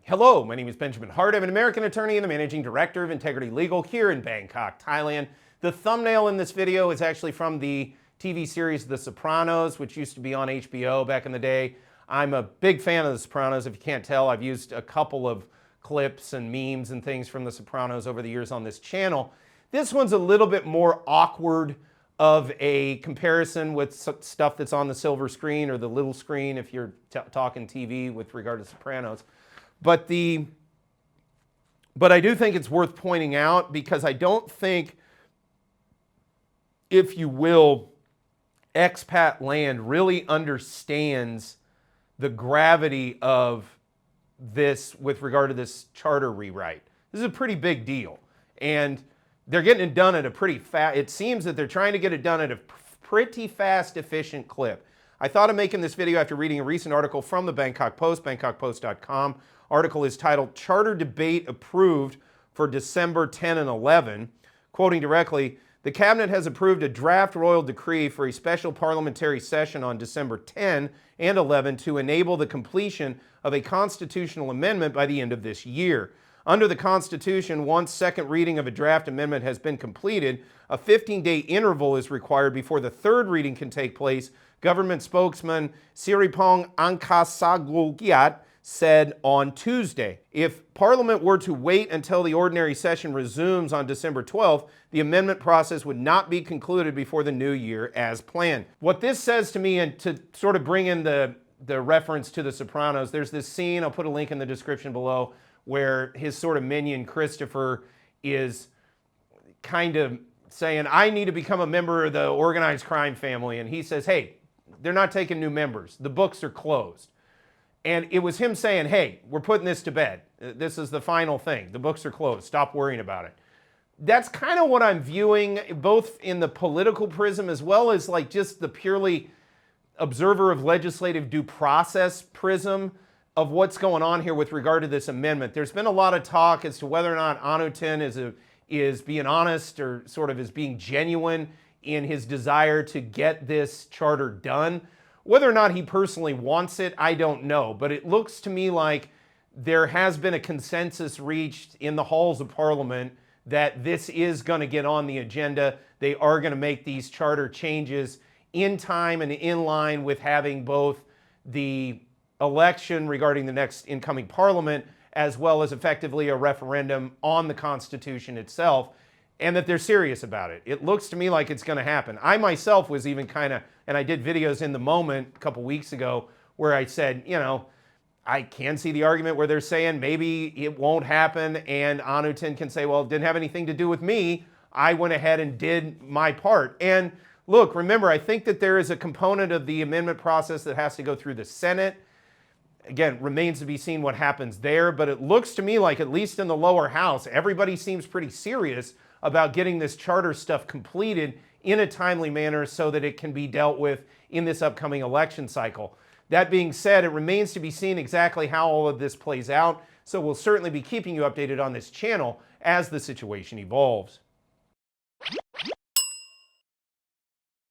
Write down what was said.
Hello, my name is Benjamin Hart. I'm an American attorney and the managing director of Integrity Legal here in Bangkok, Thailand. The thumbnail in this video is actually from the TV series The Sopranos, which used to be on HBO back in the day. I'm a big fan of The Sopranos. If you can't tell, I've used a couple of clips and memes and things from The Sopranos over the years on this channel. This one's a little bit more awkward of a comparison with stuff that's on the silver screen or the little screen if you're talking TV with regard to Sopranos. But I do think it's worth pointing out because I don't think, if you will, expat land really understands the gravity of this with regard to this charter rewrite. This is a pretty big deal. And they're getting it done at a pretty fast, it seems that they're trying to get it done at a pretty fast, efficient clip. I thought of making this video after reading a recent article from the Bangkok Post, bangkokpost.com. Article is titled, Charter Debate Approved for December 10 and 11. Quoting directly, the Cabinet has approved a draft royal decree for a special parliamentary session on December 10 and 11 to enable the completion of a constitutional amendment by the end of this year. Under the Constitution, once second reading of a draft amendment has been completed, a 15-day interval is required before the third reading can take place. Government spokesman Siripong Angkasagulgiat said on Tuesday. If Parliament were to wait until the ordinary session resumes on December 12th, the amendment process would not be concluded before the new year as planned. What this says to me, and to sort of bring in the reference to The Sopranos, there's this scene, I'll put a link in the description below, where his sort of minion Christopher is kind of saying, I need to become a member of the organized crime family. And he says, hey, they're not taking new members. The books are closed. And it was him saying, hey, we're putting this to bed. This is the final thing. The books are closed. Stop worrying about it. That's kind of what I'm viewing, both in the political prism as well as like just the purely observer of legislative due process prism of what's going on here with regard to this amendment. There's been a lot of talk as to whether or not Anutin is being honest or sort of is being genuine in his desire to get this charter done. Whether or not he personally wants it, I don't know. But it looks to me like there has been a consensus reached in the halls of Parliament that this is going to get on the agenda. They are going to make these charter changes in time and in line with having both the election regarding the next incoming Parliament as well as effectively a referendum on the Constitution itself, and that they're serious about it. It looks to me like it's going to happen. I myself was even kind of, and I did videos in the moment a couple weeks ago where I said, you know, I can see the argument where they're saying maybe it won't happen and Anutin can say, well, it didn't have anything to do with me. I went ahead and did my part. And look, remember, I think that there is a component of the amendment process that has to go through the Senate. Again, remains to be seen what happens there, but it looks to me like, at least in the lower house, everybody seems pretty serious about getting this charter stuff completed in a timely manner so that it can be dealt with in this upcoming election cycle. That being said, it remains to be seen exactly how all of this plays out, so we'll certainly be keeping you updated on this channel as the situation evolves.